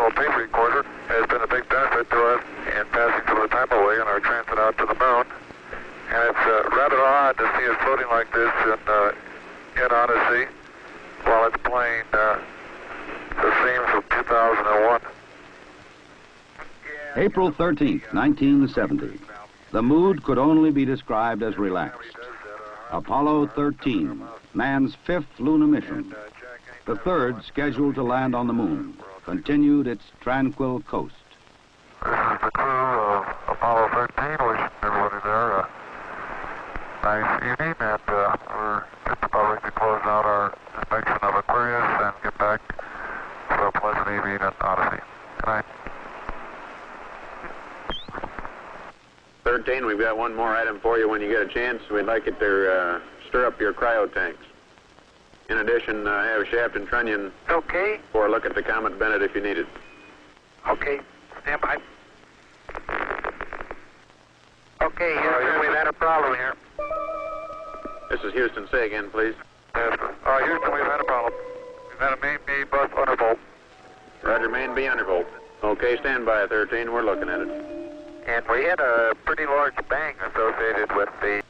digital tape recorder has been a big benefit to us in passing some of the time away on our transit out to the moon. And it's rather odd to see it floating like this in Odyssey while it's playing the themes of 2001. April 13th, 1970. The mood could only be described as relaxed. Apollo 13, man's fifth lunar mission. The third, scheduled to land on the moon, continued its tranquil coast. This is the crew of Apollo 13, wishing everybody there a nice evening, and we're just about ready to close out our inspection of Aquarius and get back for a pleasant evening at Odyssey. Good night. 13, we've got one more item for you when you get a chance. We'd like it to stir up your cryo tanks. In addition, have Shaft and Trunnion for a look at the Comet Bennett if you need it. Okay, stand by. Okay, Houston, we've had a problem here. This is Houston. Say again, please. Yes, Houston, we've had a problem. We've had a main B bus undervolt. Roger, main B undervolt. Okay, stand by, 13. We're looking at it. And we had a pretty large bang associated with the...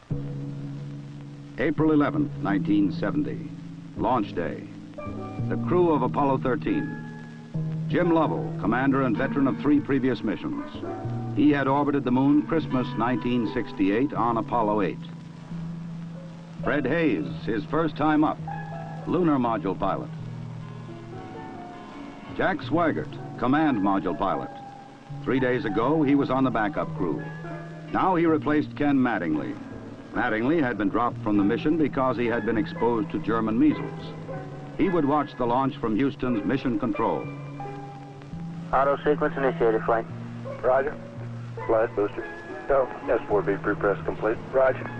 April 11th, 1970. Launch day. The crew of Apollo 13. Jim Lovell, commander and veteran of 3 previous missions. He had orbited the moon Christmas 1968 on Apollo 8. Fred Hayes, his first time up, lunar module pilot. Jack Swigert, command module pilot. 3 days ago, he was on the backup crew. Now he replaced Ken Mattingly. Mattingly had been dropped from the mission because he had been exposed to German measles. He would watch the launch from Houston's mission control. Auto sequence initiated, flight. Roger. Flight booster. Go. S4B pre-press complete. Roger.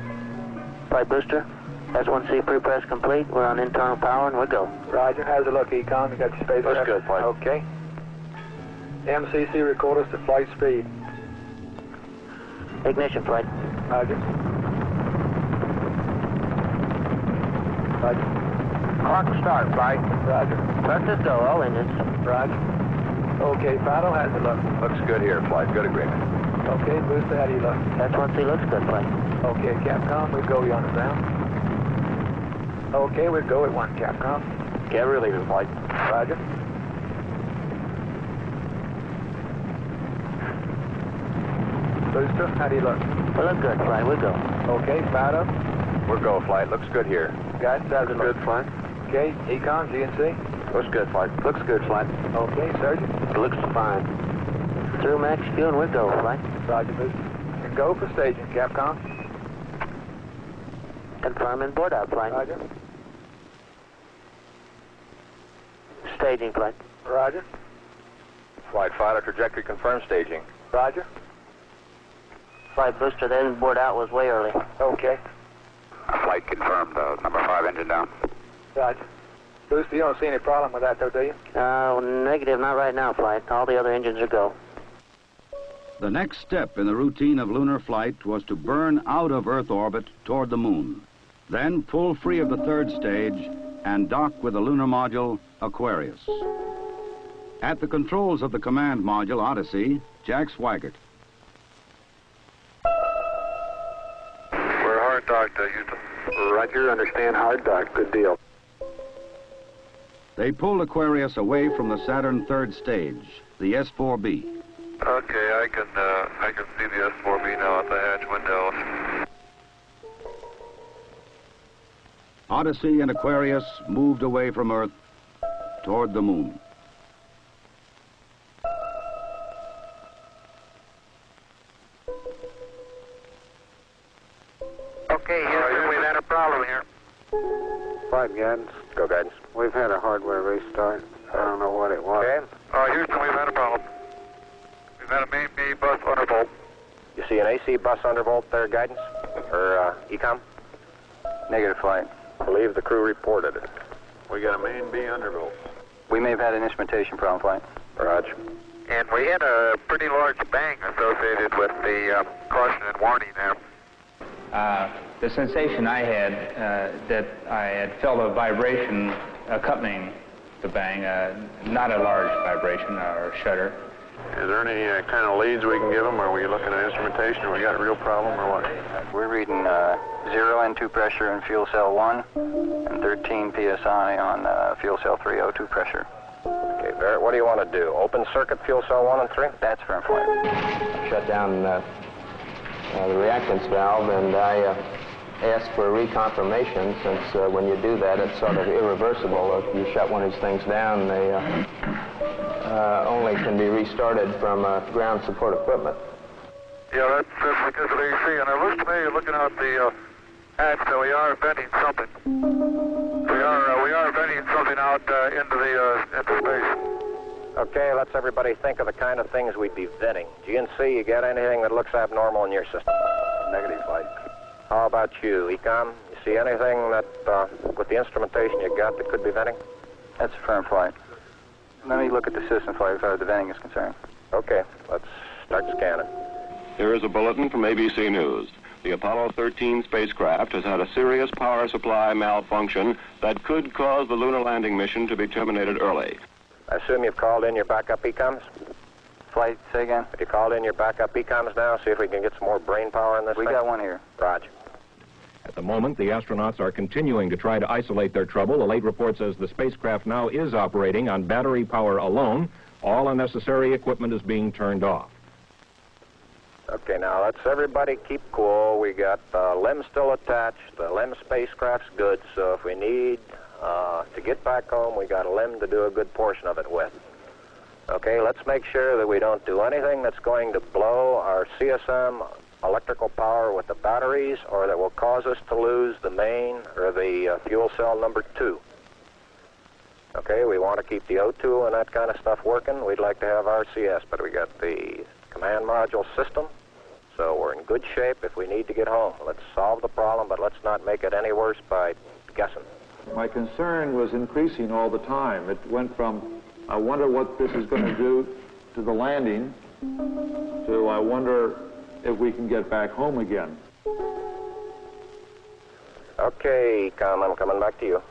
Flight booster. S1C pre-press complete. We're on internal power and we go. Roger. How's it look, Econ? You got your space Looks good, flight. Okay. MCC record us to flight speed. Ignition, flight. Roger. Roger. Clock start, flight. Roger. Let us go, all engines. Roger. Okay, Fido, how's it look? Looks good here, flight. Good agreement. Okay, booster, how do you look? S1C looks good, flight. Okay, Capcom, we go, you on the ground. Okay, we go at 1, Capcom. Can't relieve it, flight. Roger. Booster, how do you look? We look good, flight. We go. Okay, Fido. We're go, flight. Looks good here. Guys, how's it look? Good, flight. Okay, Econ, GNC. Looks good, flight. Looks good, flight. Okay, Surgeon. It looks fine. Through max fuel and we go, flight. Roger, booster. And go for staging, Capcom. Confirming board out, flight. Roger. Staging, flight. Roger. Flight Fido, trajectory confirmed, staging. Roger. Flight booster, then board out was way early. Okay. Flight confirmed, number 5 engine down. Roger. Booster, you don't see any problem with that, though, do you? Negative, not right now, flight. All the other engines are go. The next step in the routine of lunar flight was to burn out of Earth orbit toward the moon, then pull free of the third stage and dock with the lunar module Aquarius. At the controls of the command module Odyssey, Jack Swigert. We're hard docked, Houston. Roger, understand hard dock. Good deal. They pulled Aquarius away from the Saturn third stage, the S4B. Okay, I can see the S4B now at the hatch window. Odyssey and Aquarius moved away from Earth toward the moon. Okay, Houston, we've had a problem here. Flight guidance. Go, guidance. We've had a hardware restart. I don't know what it was. Okay. Houston, we've had a problem. We've had a main B bus undervolt. You see an AC bus undervolt there, guidance? Or, Ecom? Negative, flight. I believe the crew reported it. We got a main B undervolt. We may have had an instrumentation problem, flight. Roger. And we had a pretty large bang associated with the caution and warning there. The sensation I had, that I had felt a vibration accompanying the bang, not a large vibration or shudder. Is there any kind of leads we can give them? Are we looking at instrumentation, or we got a real problem, or what? We're reading 0 N2 pressure in fuel cell 1 and 13 psi on fuel cell 3 O2 pressure. Okay, Barrett, what do you want to do? Open circuit fuel cell 1 and 3? That's firm flight. Shut down the reactance valve, and I asked for reconfirmation, since when you do that, it's sort of irreversible. If you shut one of these things down, they only can be restarted from ground support equipment. Yeah, that's because of AC, and it looks to me, looking out the hatch, that we are venting something. We are venting something out into space. Okay, let's everybody think of the kind of things we'd be venting. GNC, you got anything that looks abnormal in your system? Negative flight. How about you, Ecom? You see anything that, with the instrumentation you got, that could be venting? That's a firm flight. Let me look at the system flight as far as the venting is concerned. Okay, let's start scanning. Here is a bulletin from ABC News. The Apollo 13 spacecraft has had a serious power supply malfunction that could cause the lunar landing mission to be terminated early. I assume you've called in your backup ECOMs? Flight, say again? Have you called in your backup ECOMs now? See if we can get some more brain power in this We thing? got one here. Roger. At the moment, the astronauts are continuing to try to isolate their trouble. The late report says the spacecraft now is operating on battery power alone. All unnecessary equipment is being turned off. Okay, now let's everybody keep cool. We got the LEM still attached. The LEM spacecraft's good, so if we need to get back home, we got a LEM to do a good portion of it with. Okay, let's make sure that we don't do anything that's going to blow our CSM electrical power with the batteries, or that will cause us to lose the main or the fuel cell number 2. Okay, we want to keep the O2 and that kind of stuff working. We'd like to have RCS, but we got the command module system, so we're in good shape if we need to get home. Let's solve the problem, but let's not make it any worse by guessing. My concern was increasing all the time. It went from, I wonder what this is going to do to the landing, to I wonder if we can get back home again. Okay, Ecom, I'm coming back to you.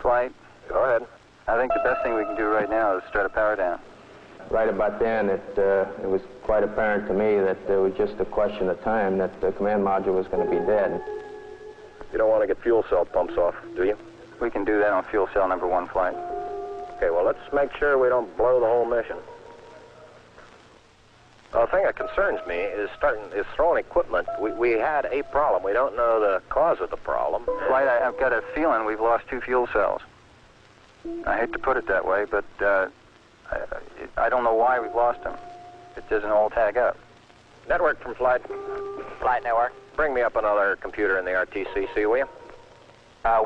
Flight. Go ahead. I think the best thing we can do right now is start a power down. Right about then, it was quite apparent to me that it was just a question of time that the command module was going to be dead. You don't want to get fuel cell pumps off, do you? We can do that on fuel cell number 1 flight. Okay, well, let's make sure we don't blow the whole mission. The thing that concerns me is throwing equipment. We had a problem. We don't know the cause of the problem. Flight, I've got a feeling we've lost 2 fuel cells. I hate to put it that way, but I don't know why we've lost them. It doesn't all tag up. Network from Flight. Flight network. Bring me up another computer in the RTCC, will you?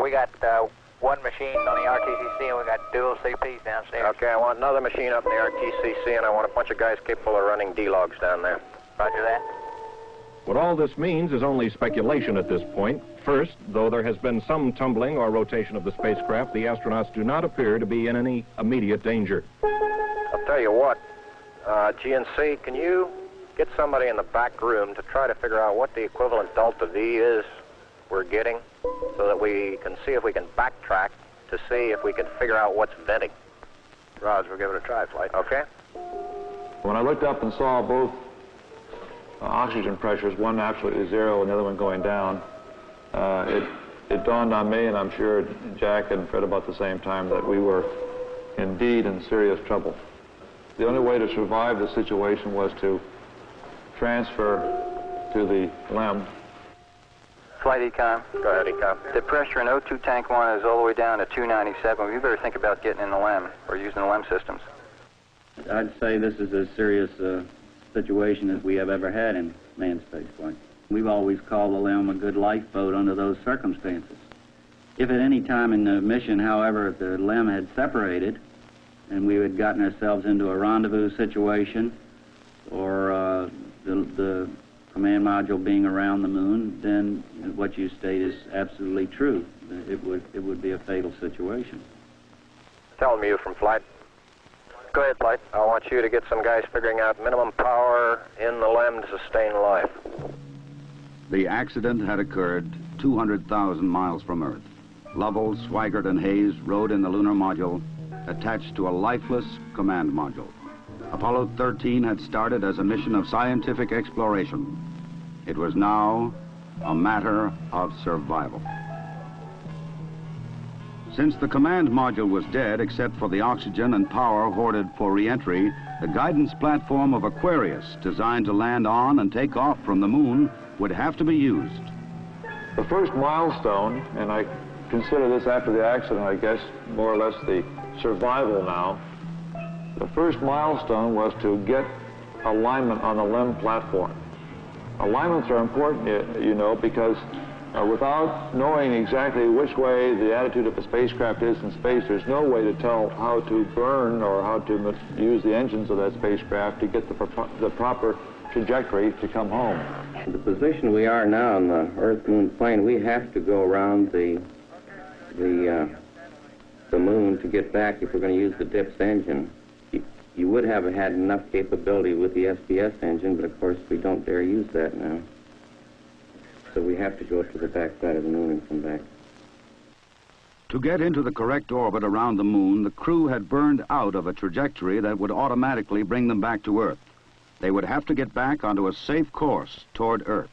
We got one machine on the RTCC, and we got dual CPs downstairs. Okay, I want another machine up in the RTCC, and I want a bunch of guys capable of running D-logs down there. Roger that. What all this means is only speculation at this point. First, though there has been some tumbling or rotation of the spacecraft, the astronauts do not appear to be in any immediate danger. I'll tell you what, GNC, can you get somebody in the back room to try to figure out what the equivalent delta V is we're getting, so that we can see if we can backtrack to see if we can figure out what's venting. Roger, we'll give it a try, Flight. Okay? When I looked up and saw both oxygen pressures, one absolutely 0 and the other one going down, it dawned on me, and I'm sure Jack and Fred about the same time, that we were indeed in serious trouble. The only way to survive the situation was to transfer to the LEM. Flight Econ. Go ahead, Econ. The pressure in O2 tank 1 is all the way down to 297. We better think about getting in the LEM or using the LEM systems. I'd say this is as serious a situation as we have ever had in manned spaceflight. We've always called the LEM a good lifeboat under those circumstances. If at any time in the mission, however, if the LEM had separated and we had gotten ourselves into a rendezvous situation, or the command module being around the moon, then what you state is absolutely true. It would be a fatal situation. Tell me you from Flight. Go ahead, Flight. I want you to get some guys figuring out minimum power in the LEM to sustain life. The accident had occurred 200,000 miles from Earth. Lovell, Swigert, and Hayes rode in the lunar module attached to a lifeless command module. Apollo 13 had started as a mission of scientific exploration. It was now a matter of survival. Since the command module was dead, except for the oxygen and power hoarded for re-entry, the guidance platform of Aquarius, designed to land on and take off from the moon, would have to be used. The first milestone, and I consider this after the accident, I guess, more or less the survival now. The first milestone was to get alignment on the LEM platform. Alignments are important, you know, because without knowing exactly which way the attitude of a spacecraft is in space, there's no way to tell how to burn or how to use the engines of that spacecraft to get the proper trajectory to come home. The position we are now on the Earth-Moon plane, we have to go around the moon to get back if we're going to use the DIPS engine. You would have had enough capability with the SPS engine, but of course we don't dare use that now. So we have to go to the back side of the moon and come back. To get into the correct orbit around the moon, the crew had burned out of a trajectory that would automatically bring them back to Earth. They would have to get back onto a safe course toward Earth.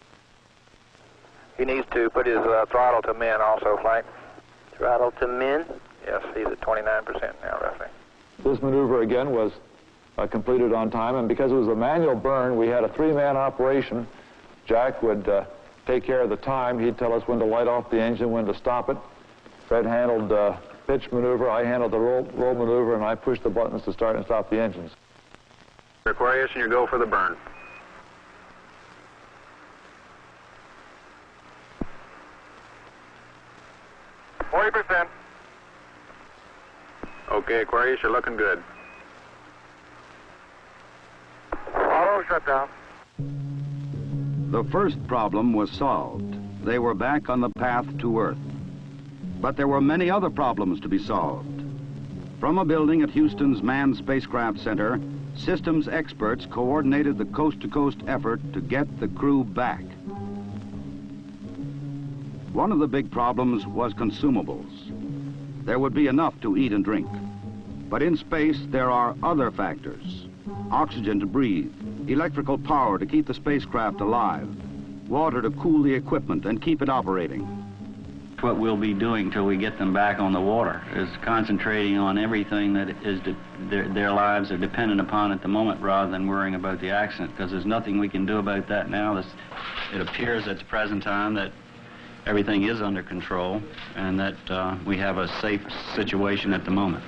He needs to put his throttle to min also, Flight. Throttle to min? Yes, he's at 29% now, roughly. This maneuver, again, was completed on time, and because it was a manual burn, we had a three-man operation. Jack would take care of the time. He'd tell us when to light off the engine, when to stop it. Fred handled pitch maneuver, I handled the roll maneuver, and I pushed the buttons to start and stop the engines. Aquarius, and you go for the burn. Okay, Aquarius, you're looking good. Auto shutdown. The first problem was solved. They were back on the path to Earth. But there were many other problems to be solved. From a building at Houston's Manned Spacecraft Center, systems experts coordinated the coast-to-coast effort to get the crew back. One of the big problems was consumables. There would be enough to eat and drink. But in space, there are other factors. Oxygen to breathe, electrical power to keep the spacecraft alive, water to cool the equipment and keep it operating. What we'll be doing till we get them back on the water is concentrating on everything that is their lives are dependent upon at the moment, rather than worrying about the accident, because there's nothing we can do about that now. It appears at the present time that everything is under control and that we have a safe situation at the moment.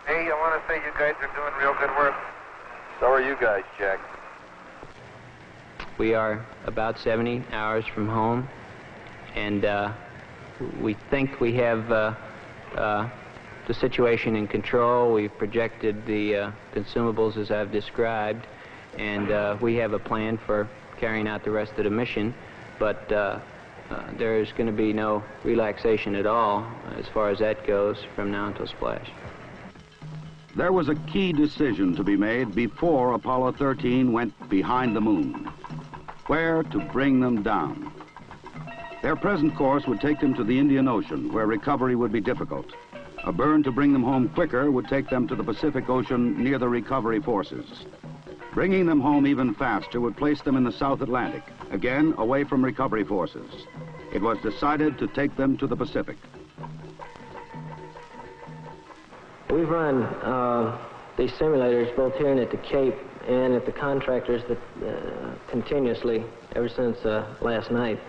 Hey, I want to say you guys are doing real good work. So are you guys, Jack. We are about 70 hours from home, and we think we have the situation in control. We've projected the consumables as I've described, and we have a plan for carrying out the rest of the mission, but there's going to be no relaxation at all as far as that goes from now until splash. There was a key decision to be made before Apollo 13 went behind the moon. Where to bring them down. Their present course would take them to the Indian Ocean, where recovery would be difficult. A burn to bring them home quicker would take them to the Pacific Ocean near the recovery forces. Bringing them home even faster would place them in the South Atlantic, again away from recovery forces. It was decided to take them to the Pacific. We've run these simulators both here and at the Cape and at the contractors that continuously ever since last night.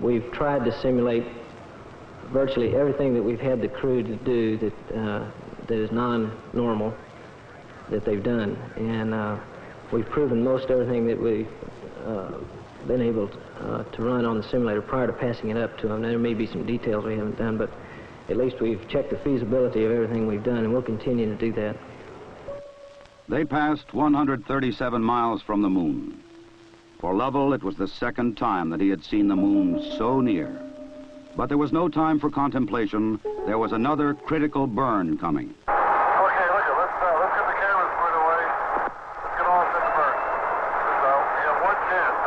We've tried to simulate virtually everything that we've had the crew to do that is non-normal that they've done, and we've proven most everything that we've been able to run on the simulator prior to passing it up to them. There may be some details we haven't done, but at least we've checked the feasibility of everything we've done, and we'll continue to do that. They passed 137 miles from the moon. For Lovell, it was the second time that he had seen the moon so near. But there was no time for contemplation. There was another critical burn coming. Okay, look, let's get the cameras put away. Let's get off this burn. We have one chance,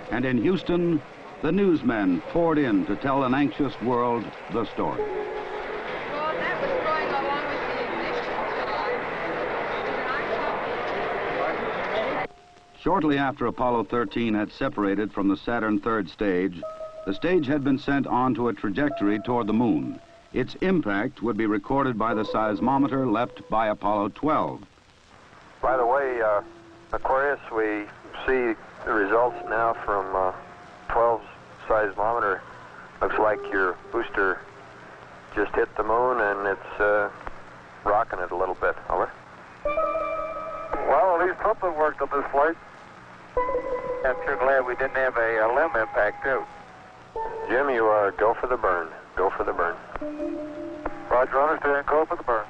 Al. And in Houston, the newsmen poured in to tell an anxious world the story. Well, that was Shortly after Apollo 13 had separated from the Saturn third stage, the stage had been sent onto a trajectory toward the moon. Its impact would be recorded by the seismometer left by Apollo 12. By the way, Aquarius, we see the results now from 12's seismometer. Looks like your booster just hit the moon and it's rocking it a little bit. Over. Well, at least something worked on this flight. I'm sure glad we didn't have a limb impact, too. Jim, you are go for the burn. Go for the burn. Roger, understand. Go for the burn.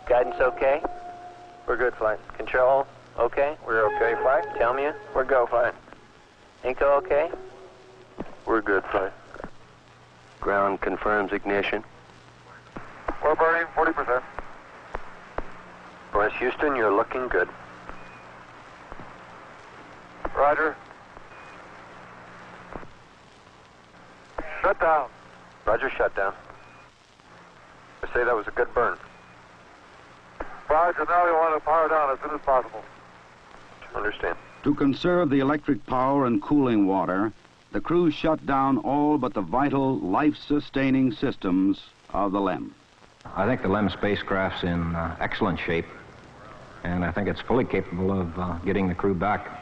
Guidance okay? We're good, flight. Control okay? We're okay, flight. Tell me we're go, flight. Inco okay? We're good, flight. Ground confirms ignition. We're burning 40%. West Houston, you're looking good. Roger. Shut down. Roger, shut down. I say that was a good burn. Roger, now we want to power down as soon as possible. Understand. To conserve the electric power and cooling water, the crew shut down all but the vital, life-sustaining systems of the LEM. I think the LEM spacecraft's in excellent shape, and I think it's fully capable of getting the crew back.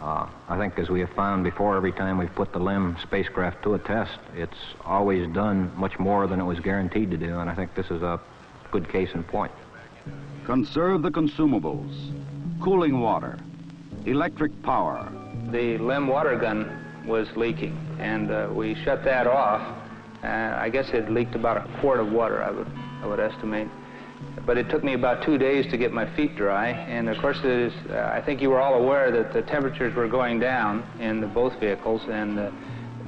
I think, as we have found before, every time we've put the LEM spacecraft to a test, it's always done much more than it was guaranteed to do, and I think this is a good case in point. Conserve the consumables, cooling water, electric power. The LEM water gun was leaking, and we shut that off. I guess it leaked about a quart of water, I would estimate. But it took me about 2 days to get my feet dry, and of course, I think you were all aware that the temperatures were going down in both vehicles, and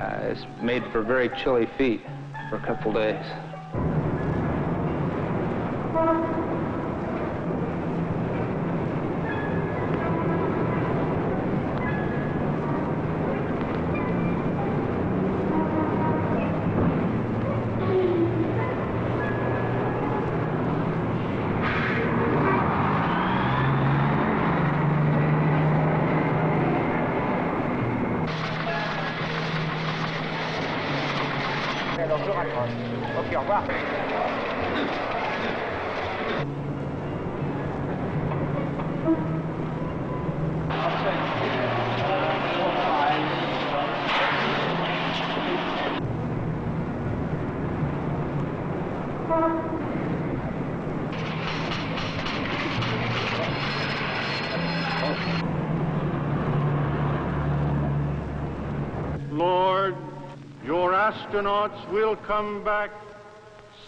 it's made for very chilly feet for a couple days. Ok, au revoir. Lord, your astronauts will come back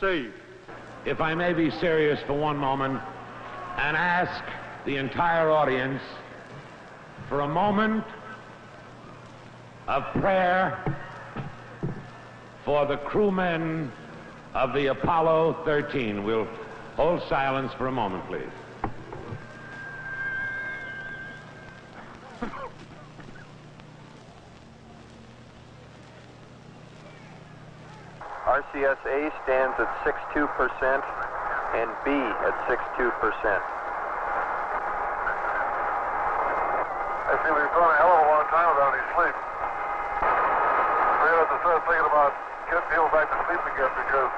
safe. If I may be serious for one moment and ask the entire audience for a moment of prayer for the crewmen of the Apollo 13. We'll hold silence for a moment, please. RCS-A stands at 62% and B at 62%. I see we've gone a hell of a long time without any sleep. We have to start thinking about getting people back to sleep again because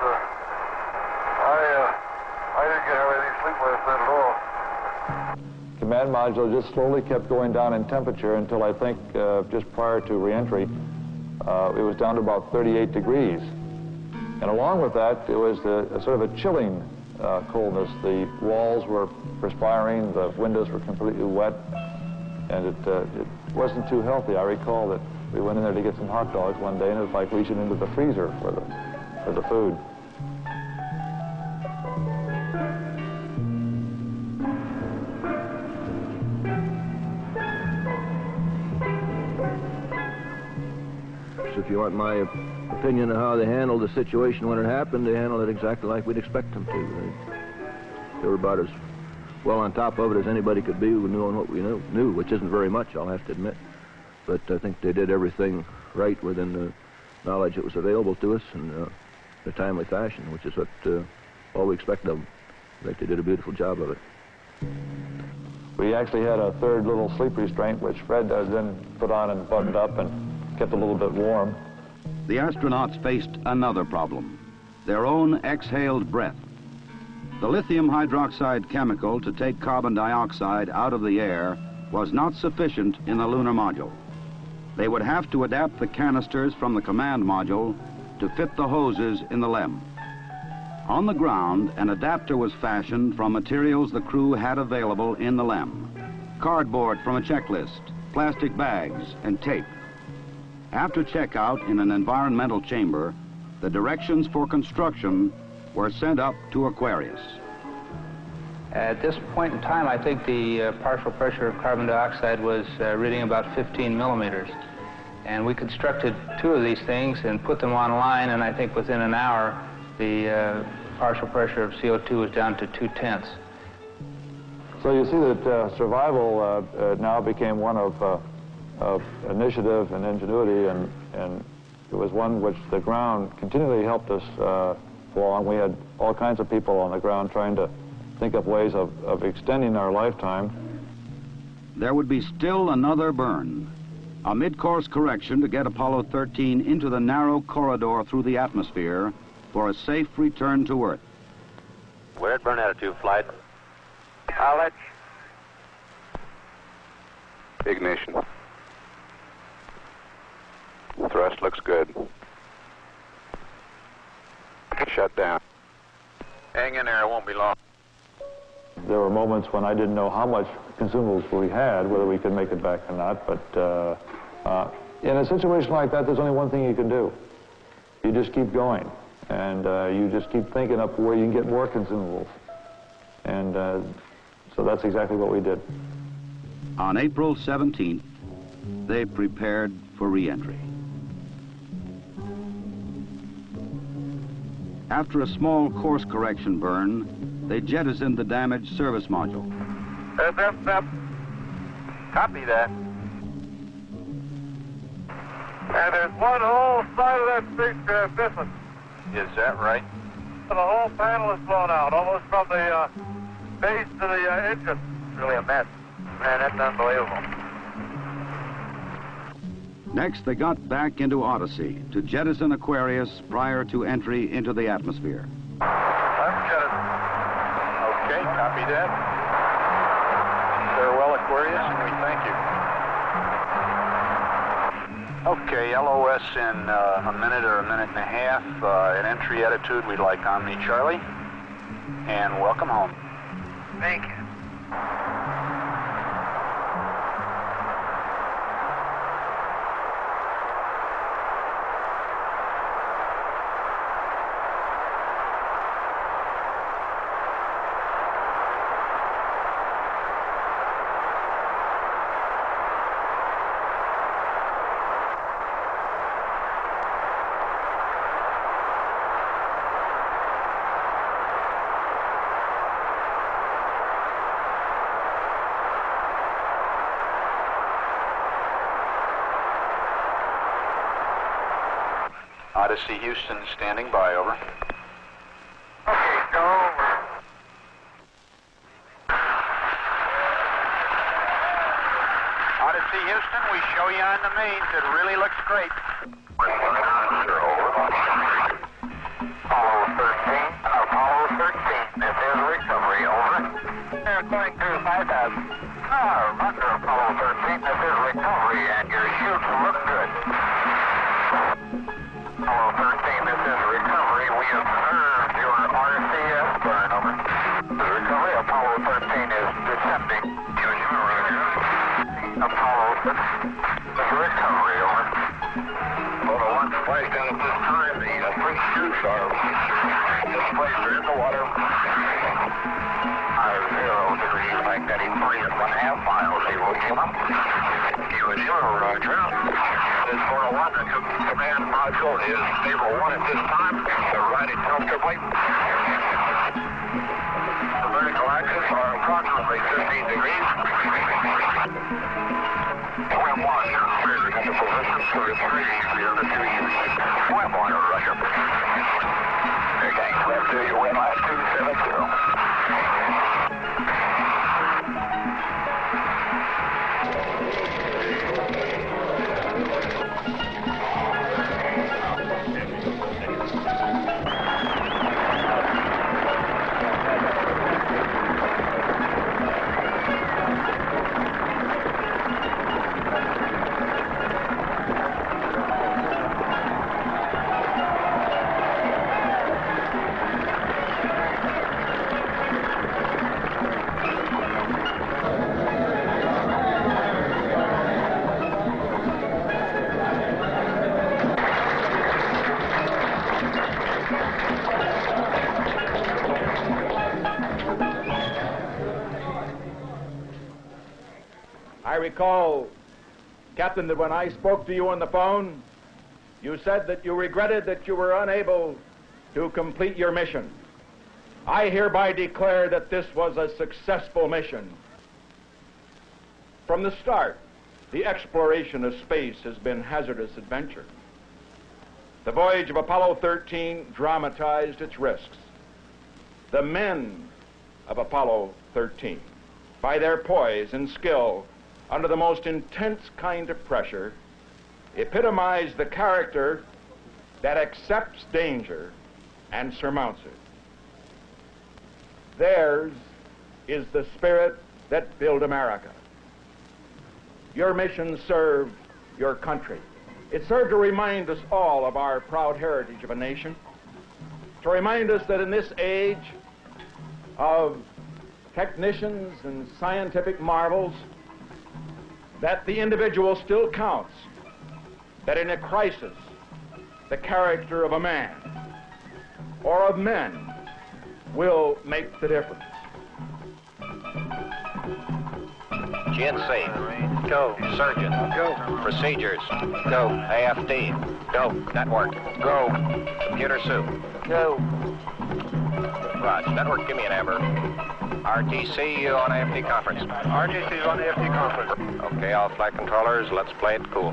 I didn't get any sleep last night at all. Command module just slowly kept going down in temperature until I think just prior to re-entry, it was down to about 38 degrees. And along with that, it was a sort of a chilling coldness. The walls were perspiring, the windows were completely wet, and it wasn't too healthy. I recall that we went in there to get some hot dogs one day, and it was like reaching into the freezer for the food. If you want my opinion of how they handled the situation when it happened, they handled it exactly like we'd expect them to. They were about as well on top of it as anybody could be, knowing what we knew, which isn't very much, I'll have to admit. But I think they did everything right within the knowledge that was available to us in a timely fashion, which is what all we expect of them. I think they did a beautiful job of it. We actually had a third little sleep restraint, which Fred then put on and buttoned up and kept a little bit warm. The astronauts faced another problem, their own exhaled breath. The lithium hydroxide chemical to take carbon dioxide out of the air was not sufficient in the lunar module. They would have to adapt the canisters from the command module to fit the hoses in the LEM. On the ground, an adapter was fashioned from materials the crew had available in the LEM. Cardboard from a checklist, plastic bags, and tape. After checkout in an environmental chamber, the directions for construction were sent up to Aquarius. At this point in time, I think the partial pressure of carbon dioxide was reading about 15 millimeters. And we constructed 2 of these things and put them online, and I think within an hour, the partial pressure of CO2 was down to 0.2. So you see that survival now became one of initiative and ingenuity, and it was one which the ground continually helped us along. We had all kinds of people on the ground trying to think up ways of extending our lifetime. There would be still another burn, a mid-course correction to get Apollo 13 into the narrow corridor through the atmosphere for a safe return to Earth. We're at burn attitude, flight. College. Ignition. Thrust looks good. Shut down. Hang in there, it won't be long. There were moments when I didn't know how much consumables we had, whether we could make it back or not, but in a situation like that, there's only one thing you can do. You just keep going, and you just keep thinking up where you can get more consumables. And so that's exactly what we did. On April 17th, they prepared for re-entry. After a small course correction burn, they jettisoned the damaged service module. Step. Copy that. And there's one whole side of that spacecraft missing. Is that right? The whole panel is blown out, almost from the base to the engine. It's really a mess. Man, that's unbelievable. Next, they got back into Odyssey to jettison Aquarius prior to entry into the atmosphere. Left jettison. Okay, copy that. Farewell, Aquarius, and we thank you. Okay, LOS in a minute or a minute and a half. At entry attitude, we'd like Omni Charlie. And welcome home. Thank you. Odyssey Houston standing by, over. Okay, go over. Odyssey Houston, we show you on the mains. It really looks great. Apollo 13, this is recovery, over. They're going through 5,000. Under Apollo 13, this is recovery, and your chutes look good. Apollo 13, this is recovery. We observed your RCS burn, over. The recovery, Apollo 13 is descending. Apollo 6, this is recovery, over. Well, the one place down at this time, the 3 chutes are displaced in the water. 0 degrees, magnetic 3.5 miles, Iwo Jima. Iwo Jima, roger. This 401 that took the command module is stable 1 at this time. They're riding comfortably. The vertical axis are approximately 15 degrees. Swim 1, you're cleared into position. Swim 3, you're the 2 units. Swim 1, roger. Okay, left 2, you win last 270. I recall, Captain, that when I spoke to you on the phone, you said that you regretted that you were unable to complete your mission. I hereby declare that this was a successful mission. From the start, the exploration of space has been hazardous adventure. The voyage of Apollo 13 dramatized its risks. The men of Apollo 13, by their poise and skill under the most intense kind of pressure, epitomized the character that accepts danger and surmounts it. Theirs is the spirit that built America. Your mission served your country. It served to remind us all of our proud heritage of a nation, to remind us that in this age of technicians and scientific marvels, that the individual still counts, that in a crisis, the character of a man or of men will make the difference. GNC. Go. Surgeon. Go. Procedures. Go. AFD. Go. Network. Go. Computer soup. Go. Raj, network, give me an amber. RTC on AFD conference. RTC's on AFD conference. Okay, all flight controllers, let's play it cool.